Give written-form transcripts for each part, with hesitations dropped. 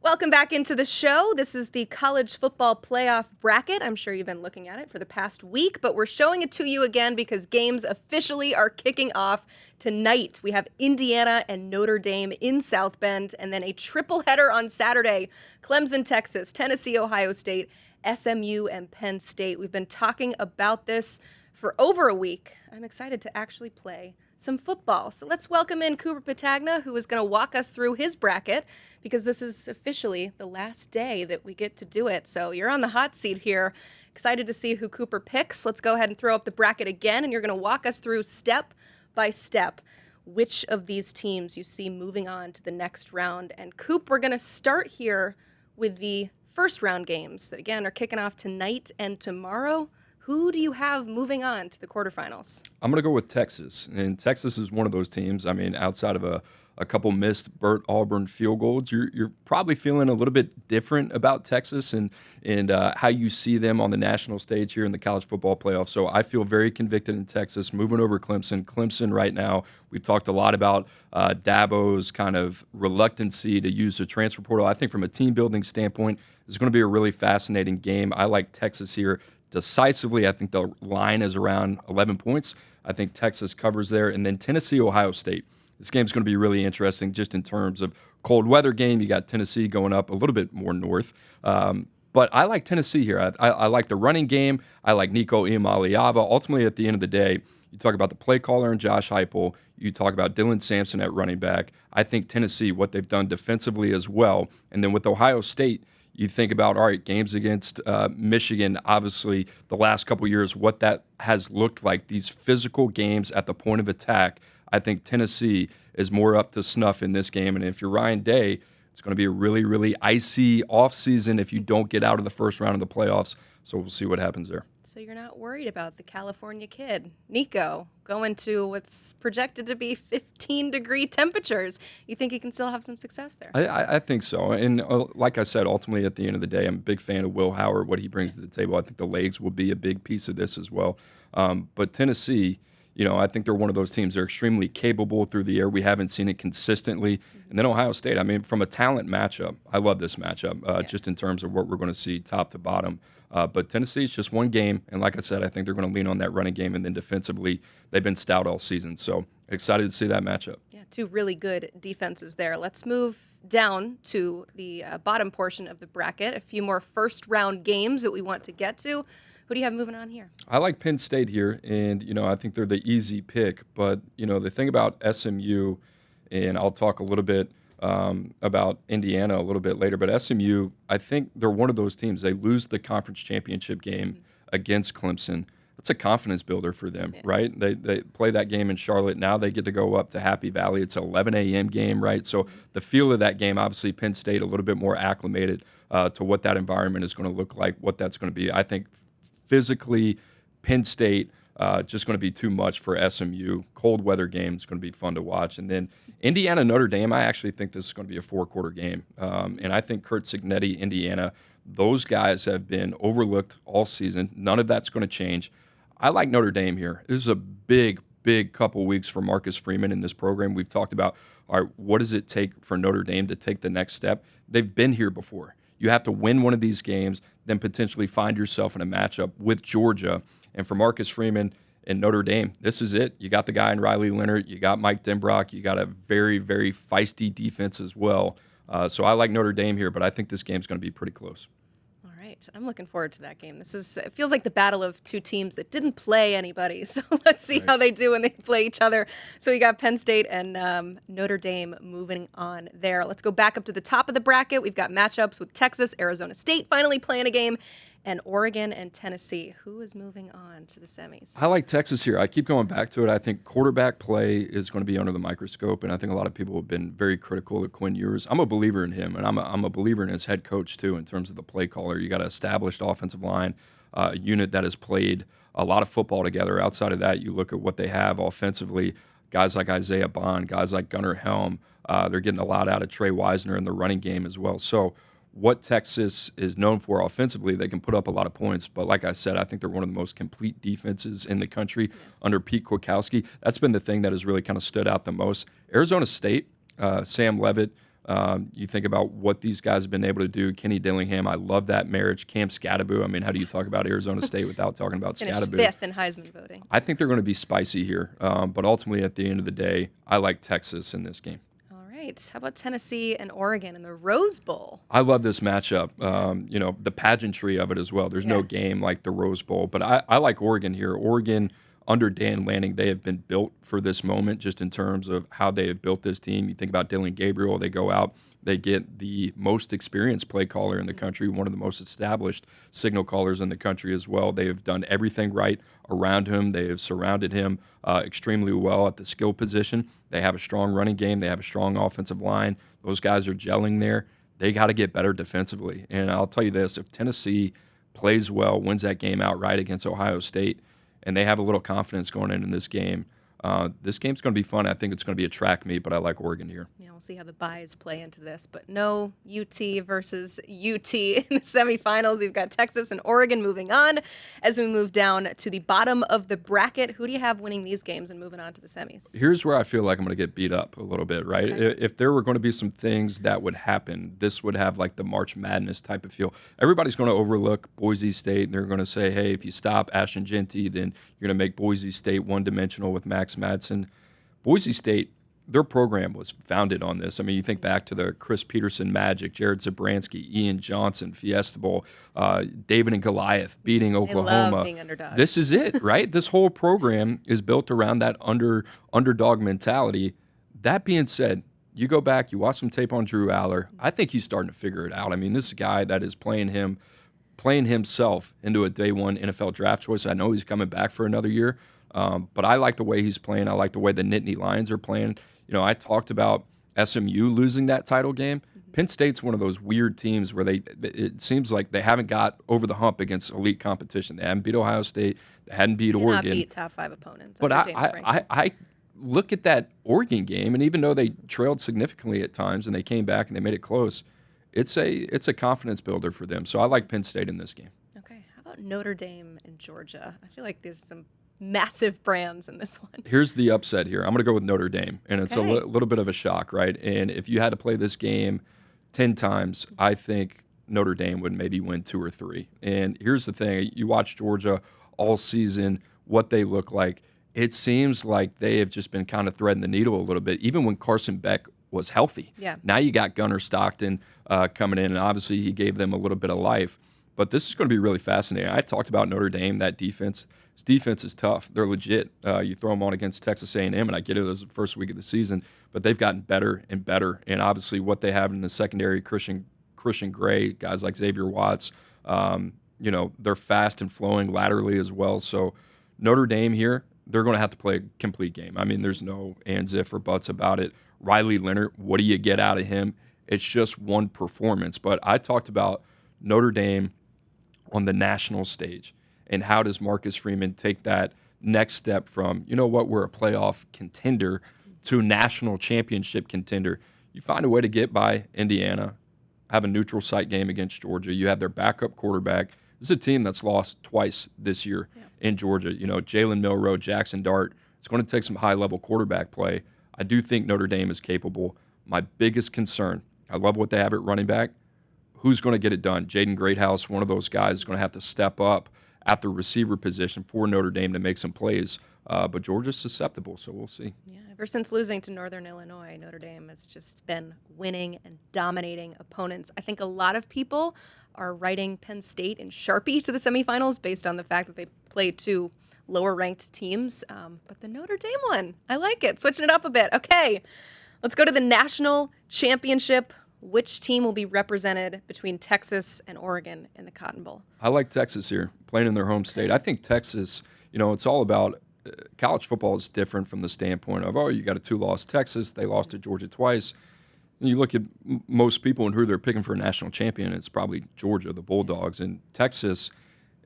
Welcome back into the show. This is the college football playoff bracket. I'm sure you've been looking at it for the past week, but we're showing it to you again because games officially are kicking off tonight. We have Indiana and Notre Dame in South Bend, and then a triple header on Saturday. Clemson, Texas, Tennessee, Ohio State, SMU, and Penn State. We've been talking about this for over a week. I'm excited to actually play some football. So let's welcome in Cooper Patagna, who is going to walk us through his bracket, because this is officially the last day that we get to do it. So you're on the hot seat here. Excited to see who Cooper picks. Let's go ahead and throw up the bracket again, and you're going to walk us through step by step which of these teams you see moving on to the next round. And Coop, we're going to start here with the first round games that, again, are kicking off tonight and tomorrow. Who do you have moving on to the quarterfinals? I'm going to go with Texas. And Texas is one of those teams, I mean, outside of a couple missed Burt Auburn field goals, you're probably feeling a little bit different about Texas and how you see them on the national stage here in the college football playoff. So I feel very convicted in Texas, moving over Clemson. Clemson right now, we've talked a lot about Dabo's kind of reluctancy to use the transfer portal. I think from a team-building standpoint, it's going to be a really fascinating game. I like Texas here decisively. I think the line is around 11 points. I think Texas covers there. And then Tennessee, Ohio State. This game's going to be really interesting just in terms of cold weather game. You got Tennessee going up a little bit more north. But I like Tennessee here. I like the running game. I like Nico Iamaleava. Ultimately, at the end of the day, you talk about the play caller and Josh Heupel. You talk about Dylan Sampson at running back. I think Tennessee, what they've done defensively as well. And then with Ohio State, you think about, all right, games against Michigan, obviously the last couple years, what that has looked like, these physical games at the point of attack. I think Tennessee is more up to snuff in this game. And if you're Ryan Day, it's going to be a really, really icy offseason if you don't get out of the first round of the playoffs. So we'll see what happens there. So you're not worried about the California kid, Nico, going to what's projected to be 15-degree temperatures. You think he can still have some success there? I think so. And like I said, ultimately at the end of the day, I'm a big fan of Will Howard, what he brings to the table. I think the legs will be a big piece of this as well. But Tennessee, I think they're one of those teams. They're extremely capable through the air. We haven't seen it consistently. And then Ohio State, I mean, from a talent matchup, I love this matchup just in terms of what we're going to see top to bottom. But Tennessee is just one game. And like I said, I think they're going to lean on that running game. And then defensively, they've been stout all season. So excited to see that matchup. Yeah, two really good defenses there. Let's move down to the bottom portion of the bracket. A few more first-round games that we want to get to. Who do you have moving on here? I like Penn State here, and, I think they're the easy pick. But, the thing about SMU, and I'll talk a little bit about Indiana a little bit later, but SMU, I think they're one of those teams. They lose the conference championship game against Clemson. That's a confidence builder for them, right? They play that game in Charlotte. Now they get to go up to Happy Valley. It's an 11 a.m. game, right? So the feel of that game, obviously Penn State a little bit more acclimated to what that environment is going to look like, what that's going to be. I think physically, Penn State just going to be too much for SMU. Cold weather game is going to be fun to watch. And then Indiana, Notre Dame, I actually think this is going to be a four-quarter game. And I think Kurt Cignetti, Indiana, those guys have been overlooked all season. None of that's going to change. I like Notre Dame here. This is a big couple weeks for Marcus Freeman in this program. We've talked about, all right, what does it take for Notre Dame to take the next step? They've been here before. You have to win one of these games, then potentially find yourself in a matchup with Georgia. And for Marcus Freeman and Notre Dame, this is it. You got the guy in Riley Leonard. You got Mike Denbrock. You got a very, very feisty defense as well. So I like Notre Dame here, but I think this game's going to be pretty close. All right. I'm looking forward to that game. It feels like the battle of two teams that didn't play anybody. So let's see how they do when they play each other. So we got Penn State and Notre Dame moving on there. Let's go back up to the top of the bracket. We've got matchups with Texas, Arizona State finally playing a game, and Oregon and Tennessee. Who is moving on to the semis? I like Texas here. I keep going back to it. I think quarterback play is going to be under the microscope, and I think a lot of people have been very critical of Quinn Ewers. I'm a believer in him, and I'm a believer in his head coach too in terms of the play caller. You got an established offensive line, a unit that has played a lot of football together. Outside of that, you look at what they have offensively, guys like Isaiah Bond, guys like Gunnar Helm. They're getting a lot out of Trey Wisner in the running game as well. So what Texas is known for offensively, they can put up a lot of points. But like I said, I think they're one of the most complete defenses in the country under Pete Kwiatkowski. That's been the thing that has really kind of stood out the most. Arizona State, Sam Leavitt, You think about what these guys have been able to do. Kenny Dillingham, I love that marriage. Cam Scatterbo, I mean, how do you talk about Arizona State without talking about Finished Scatterbo? 5th in Heisman voting. I think they're going to be spicy here, but ultimately at the end of the day, I like Texas in this game. All right. How about Tennessee and Oregon in the Rose Bowl? I love this matchup. The pageantry of it as well. There's no game like the Rose Bowl, but I like Oregon here. Oregon, under Dan Lanning, they have been built for this moment just in terms of how they have built this team. You think about Dylan Gabriel, they go out, they get the most experienced play caller in the country, one of the most established signal callers in the country as well. They have done everything right around him. They have surrounded him extremely well at the skill position. They have a strong running game. They have a strong offensive line. Those guys are gelling there. They got to get better defensively. And I'll tell you this, if Tennessee plays well, wins that game outright against Ohio State, and they have a little confidence going into this game, this game's going to be fun. I think it's going to be a track meet, but I like Oregon here. Yeah, we'll see how the buys play into this. But no UT versus UT in the semifinals. We've got Texas and Oregon moving on. As we move down to the bottom of the bracket, who do you have winning these games and moving on to the semis? Here's where I feel like I'm going to get beat up a little bit, right? Okay. If there were going to be some things that would happen, this would have like the March Madness type of feel. Everybody's going to overlook Boise State, and they're going to say, hey, if you stop Ashton Genty, then you're going to make Boise State one-dimensional with Max Madsen. Boise State, their program was founded on this. I mean, you think back to the Chris Peterson Magic, Jared Zabransky, Ian Johnson, Fiesta Bowl, David and Goliath beating Oklahoma. They love being underdogs. This is it, right? This whole program is built around that underdog mentality. That being said, you go back, you watch some tape on Drew Aller. I think he's starting to figure it out. I mean, this is a guy that is playing himself into a day one NFL draft choice. I know he's coming back for another year. But I like the way he's playing. I like the way the Nittany Lions are playing. You know, I talked about SMU losing that title game. Penn State's one of those weird teams where it seems like they haven't got over the hump against elite competition. They haven't beat Ohio State. They hadn't beat Oregon. Not beat top 5 opponents. But I look at that Oregon game, and even though they trailed significantly at times and they came back and they made it close, it's a confidence builder for them. So I like Penn State in this game. Okay. How about Notre Dame and Georgia? I feel like there's some massive brands in this one. Here's the upset here. I'm going to go with Notre Dame, and it's Okay. a little bit of a shock, right? And if you had to play this game 10 times, I think Notre Dame would maybe win 2 or 3. And here's the thing. You watch Georgia all season, what they look like. It seems like they have just been kind of threading the needle a little bit, even when Carson Beck was healthy. Yeah. Now you got Gunnar Stockton coming in, and obviously he gave them a little bit of life. But this is going to be really fascinating. I talked about Notre Dame, that defense. This defense is tough. They're legit. You throw them on against Texas A&M, and I get it as the first week of the season, but they've gotten better and better. And obviously what they have in the secondary, Christian Gray, guys like Xavier Watts, they're fast and flowing laterally as well. So Notre Dame here, they're going to have to play a complete game. I mean, there's no ands, if, or buts about it. Riley Leonard, what do you get out of him? It's just one performance. But I talked about Notre Dame on the national stage, and how does Marcus Freeman take that next step from, we're a playoff contender to national championship contender. You find a way to get by Indiana, have a neutral site game against Georgia. You have their backup quarterback. This is a team that's lost twice this year in Georgia. Jalen Milroe, Jackson Dart. It's going to take some high-level quarterback play. I do think Notre Dame is capable. My biggest concern, I love what they have at running back. Who's going to get it done? Jaden Greathouse, one of those guys, is going to have to step up at the receiver position for Notre Dame to make some plays. But Georgia's susceptible, so we'll see. Yeah, ever since losing to Northern Illinois, Notre Dame has just been winning and dominating opponents. I think a lot of people are writing Penn State in Sharpie to the semifinals based on the fact that they play 2 lower-ranked teams. But the Notre Dame one, I like it. Switching it up a bit. Okay, let's go to the national championship. Which team will be represented between Texas and Oregon in the Cotton Bowl? I like Texas here, playing in their home state. I think Texas, it's all about college football is different from the standpoint of, you got a 2-loss Texas. They lost to Georgia twice. And you look at most people and who they're picking for a national champion, it's probably Georgia, the Bulldogs. And Texas,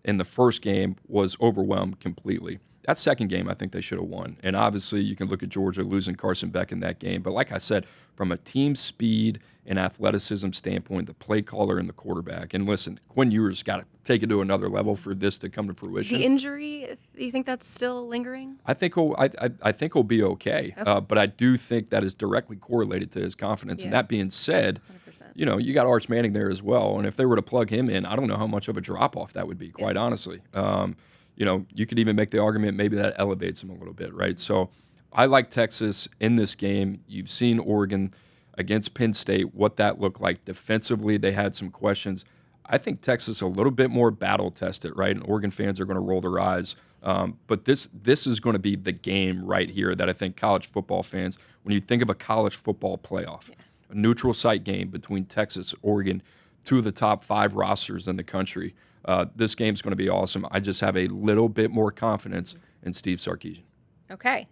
in the first game, was overwhelmed completely. That second game, I think they should have won. And obviously, you can look at Georgia losing Carson Beck in that game. But like I said, from a team speed and athleticism standpoint, the play caller and the quarterback. And listen, Quinn Ewers got to take it to another level for this to come to fruition. The injury, you think that's still lingering? I think I think he'll be okay. But I do think that is directly correlated to his confidence. Yeah. And that being said, 100%. you got Arch Manning there as well. And if they were to plug him in, I don't know how much of a drop off that would be, quite honestly. You could even make the argument maybe that elevates him a little bit, right? So I like Texas in this game. You've seen Oregon against Penn State, what that looked like. Defensively, they had some questions. I think Texas a little bit more battle tested, right? And Oregon fans are going to roll their eyes. But this is going to be the game right here that I think college football fans, when you think of a college football playoff, a neutral site game between Texas, Oregon, two of the top 5 rosters in the country, this game's going to be awesome. I just have a little bit more confidence in Steve Sarkisian. Okay.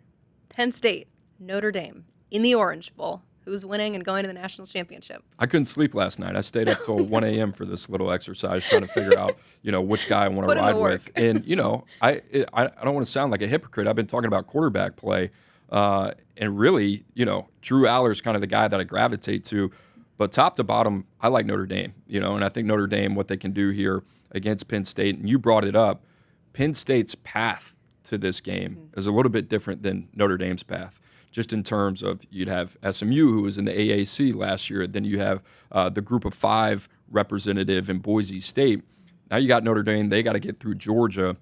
Penn State, Notre Dame, in the Orange Bowl. Who's winning and going to the national championship? I couldn't sleep last night. I stayed up till 1 a.m. for this little exercise, trying to figure out, which guy I want to ride with. And I don't want to sound like a hypocrite. I've been talking about quarterback play, and really, Drew Aller's kind of the guy that I gravitate to. But top to bottom, I like Notre Dame. And I think Notre Dame, what they can do here against Penn State, and you brought it up, Penn State's path to this game is a little bit different than Notre Dame's path. Just in terms of you'd have SMU, who was in the AAC last year. Then you have the group of 5 representative in Boise State. Now you got Notre Dame. They got to get through Georgia.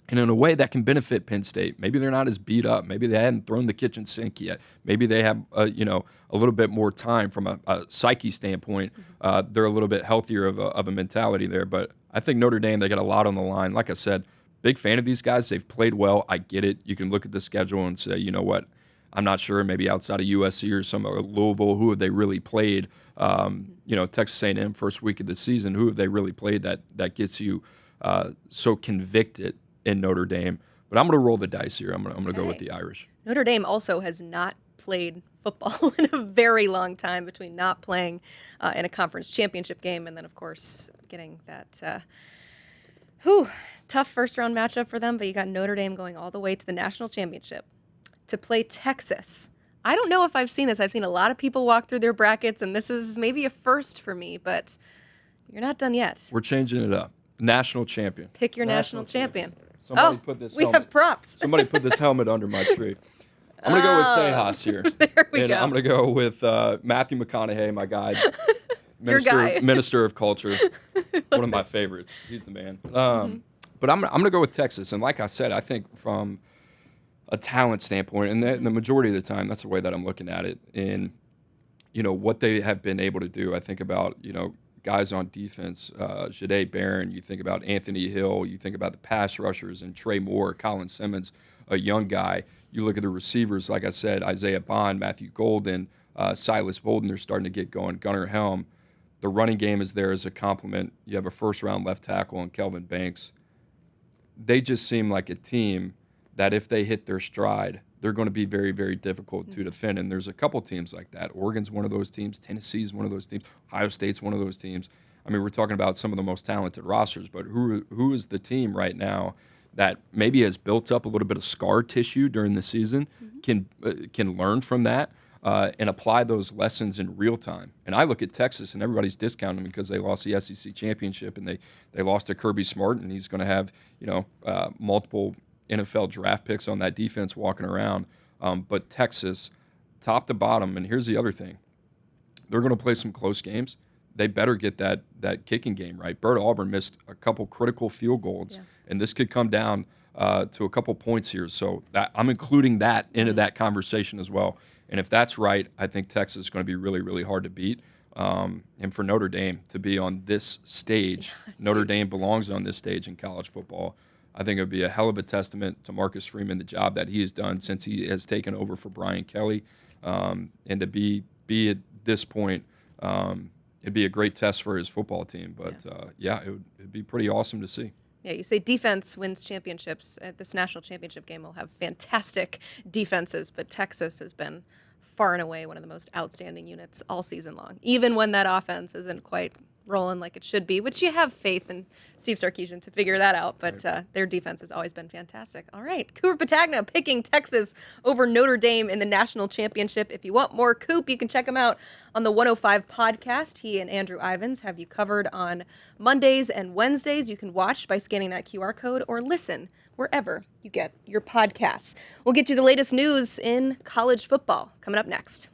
And in a way that can benefit Penn State. Maybe they're not as beat up. Maybe they hadn't thrown the kitchen sink yet. Maybe they have, a little bit more time from a psyche standpoint. They're a little bit healthier of a mentality there. But I think Notre Dame, they got a lot on the line. Like I said, big fan of these guys. They've played well. I get it. You can look at the schedule and say, you know what? I'm not sure. Maybe outside of USC or some Louisville, who have they really played? Texas A&M first week of the season. Who have they really played that gets you so convicted in Notre Dame? But I'm going to roll the dice here. I'm going to go with the Irish. Notre Dame also has not played football in a very long time, between not playing in a conference championship game and then, of course, getting that tough first-round matchup for them. But you got Notre Dame going all the way to the national championship to play Texas. I don't know if I've seen this. I've seen a lot of people walk through their brackets, and this is maybe a first for me, but you're not done yet. We're changing it up. National champion. Pick your national champion. Somebody put this helmet. Have props. Somebody put this helmet under my tree. I'm going to go with Tejas here. There we go. I'm going to go with Matthew McConaughey, my guy. Minister of Culture. One of my favorites. He's the man. But I'm going to go with Texas. And like I said, I think from a talent standpoint, and the majority of the time, that's the way that I'm looking at it. And, what they have been able to do, I think about, guys on defense, Jahdae Barron, you think about Anthony Hill, you think about the pass rushers and Trey Moore, Colin Simmons, a young guy. You look at the receivers, like I said, Isaiah Bond, Matthew Golden, Silas Bolden, they're starting to get going. Gunnar Helm. The running game is there as a complement. You have a first-round left tackle in Kelvin Banks. They just seem like a team that if they hit their stride, they're going to be very, very difficult to defend. And there's a couple teams like that. Oregon's one of those teams. Tennessee's one of those teams. Ohio State's one of those teams. I mean, we're talking about some of the most talented rosters, but who is the team right now that maybe has built up a little bit of scar tissue during the season, can learn from that and apply those lessons in real time? And I look at Texas, and everybody's discounting them because they lost the SEC championship, and they lost to Kirby Smart, and he's going to have multiple NFL draft picks on that defense walking around. But Texas, top to bottom, and here's the other thing. They're going to play some close games. They better get that kicking game right. Bert Auburn missed a couple critical field goals, and this could come down to a couple points here. So I'm including that into that conversation as well. And if that's right, I think Texas is going to be really, really hard to beat. And for Notre Dame to be on this stage, Notre Dame belongs on this stage in college football. I think it would be a hell of a testament to Marcus Freeman, the job that he has done since he has taken over for Brian Kelly. And to be at this point, it'd be a great test for his football team. But, it'd be pretty awesome to see. Yeah, you say defense wins championships. This national championship game will have fantastic defenses, but Texas has been far and away one of the most outstanding units all season long, even when that offense isn't quite rolling like it should be, which you have faith in Steve Sarkisian to figure that out. But their defense has always been fantastic. All right, Cooper Patagna picking Texas over Notre Dame in the national championship. If you want more Coop, you can check him out on the 105 podcast. He and Andrew Ivins have you covered on Mondays and Wednesdays. You can watch by scanning that QR code or listen wherever you get your podcasts. We'll get you the latest news in college football coming up next.